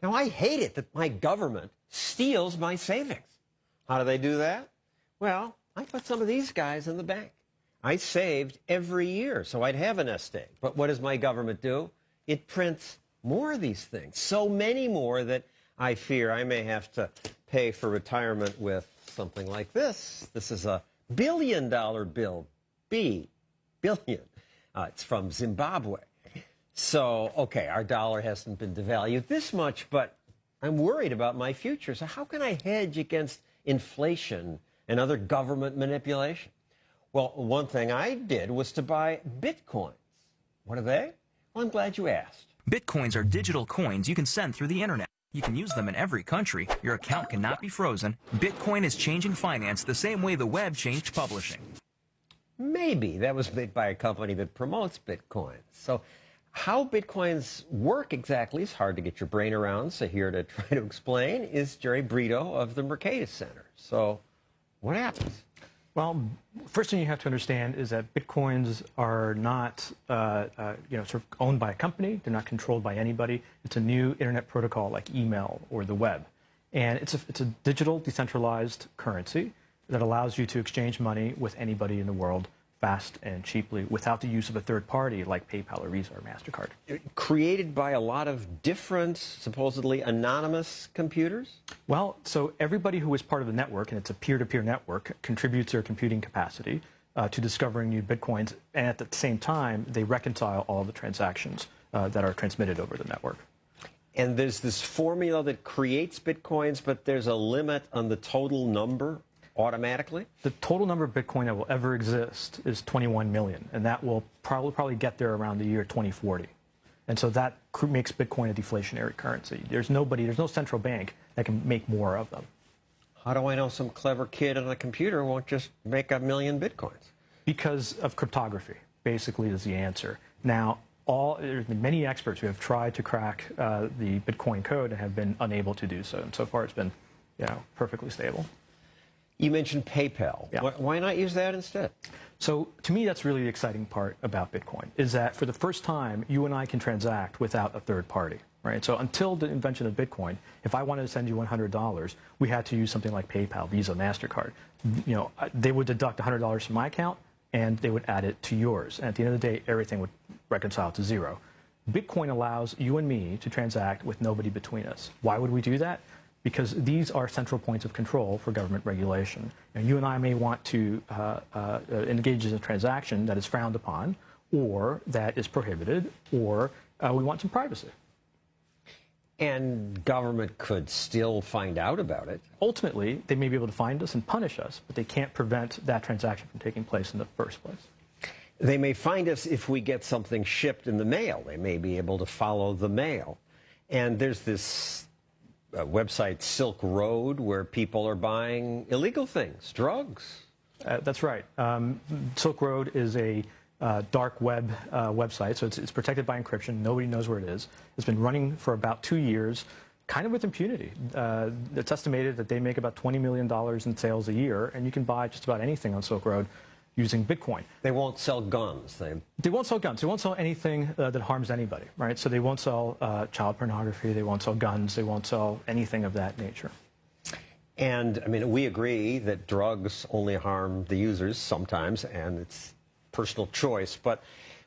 Now, I hate it that my government steals my savings. How do they do that? Well, I put some of these guys in the bank. I saved every year, so I'd have an nest egg. But what does my government do? It prints more of these things, so many more that I fear I may have to pay for retirement with something like this. This is a billion-dollar bill. Billion. It's from Zimbabwe. So, okay, our dollar hasn't been devalued this much, but I'm worried about my future. So how can I hedge against inflation and other government manipulation? Well, one thing I did was to buy Bitcoins. What are they? Well, I'm glad you asked. Bitcoins are digital coins you can send through the internet. You can use them in every country. Your account cannot be frozen. Bitcoin is changing finance the same way the web changed publishing. Maybe that was made by a company that promotes Bitcoins. So how Bitcoins work exactly is hard to get your brain around. So here to try to explain is Jerry Brito of the Mercatus Center. So what happens? Well, first thing you have to understand is that Bitcoins are not, sort of owned by a company. They're not controlled by anybody. It's a new internet protocol like email or the web. And it's a digital, decentralized currency that allows you to exchange money with anybody in the world fast and cheaply without the use of a third party like PayPal or Visa or MasterCard. Created by a lot of different, supposedly anonymous computers? Well, so everybody who is part of the network, and it's a peer-to-peer network, contributes their computing capacity to discovering new Bitcoins, and at the same time, they reconcile all of the transactions that are transmitted over the network. And there's this formula that creates Bitcoins, but there's a limit on the total number? Automatically? The total number of Bitcoin that will ever exist is 21 million, and that will probably get there around the year 2040. And so that makes Bitcoin a deflationary currency. There's no central bank that can make more of them. How do I know some clever kid on a computer won't just make 1 million Bitcoins? Because of cryptography, basically, is the answer. Now, there's been many experts who have tried to crack the Bitcoin code and have been unable to do so. And so far, it's been, perfectly stable. You mentioned PayPal. Yeah. Why not use that instead? So to me, that's really the exciting part about Bitcoin, is that for the first time, you and I can transact without a third party, right? So until the invention of Bitcoin, if I wanted to send you $100, we had to use something like PayPal, Visa, MasterCard. They would deduct $100 from my account, and they would add it to yours. And at the end of the day, everything would reconcile to zero. Bitcoin allows you and me to transact with nobody between us. Why would we do that? Because these are central points of control for government regulation. And you and I may want to engage in a transaction that is frowned upon, or that is prohibited, or we want some privacy. And government could still find out about it. Ultimately, they may be able to find us and punish us, but they can't prevent that transaction from taking place in the first place. They may find us if we get something shipped in the mail. They may be able to follow the mail. And there's this website Silk Road where people are buying illegal things, drugs. That's right. Silk Road is a dark web website, so it's protected by encryption. Nobody knows where it is. It's been running for about 2 years, kind of with impunity. It's estimated that they make about $20 million in sales a year, and you can buy just about anything on Silk Road using Bitcoin. They won't sell guns. They won't sell guns. They won't sell anything that harms anybody, right? So they won't sell child pornography. They won't sell guns. They won't sell anything of that nature. And, I mean, we agree that drugs only harm the users sometimes, and it's personal choice. But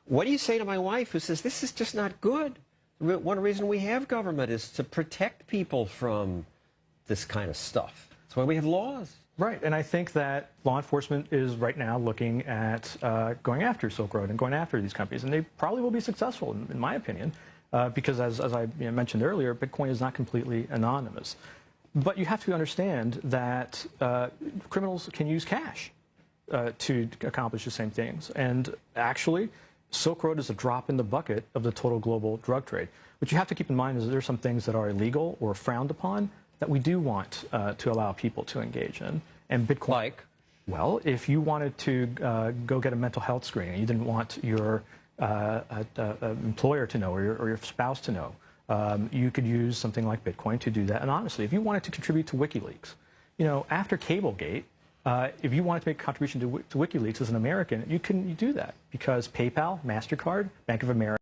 what do you say to my wife who says this is just not good? One reason we have government is to protect people from this kind of stuff. That's why we have laws. Right, and I think that law enforcement is right now looking at going after Silk Road and going after these companies, and they probably will be successful, in my opinion, because as I mentioned earlier, Bitcoin is not completely anonymous. But you have to understand that criminals can use cash to accomplish the same things, and actually, Silk Road is a drop in the bucket of the total global drug trade. What you have to keep in mind is that there are some things that are illegal or frowned upon that we do want to allow people to engage in. And Bitcoin, like? Well, if you wanted to go get a mental health screening, you didn't want your employer to know or your spouse to know, you could use something like Bitcoin to do that anonymously. If you wanted to contribute to WikiLeaks, after Cablegate, if you wanted to make a contribution to WikiLeaks as an American, you couldn't do that because PayPal, MasterCard, Bank of America,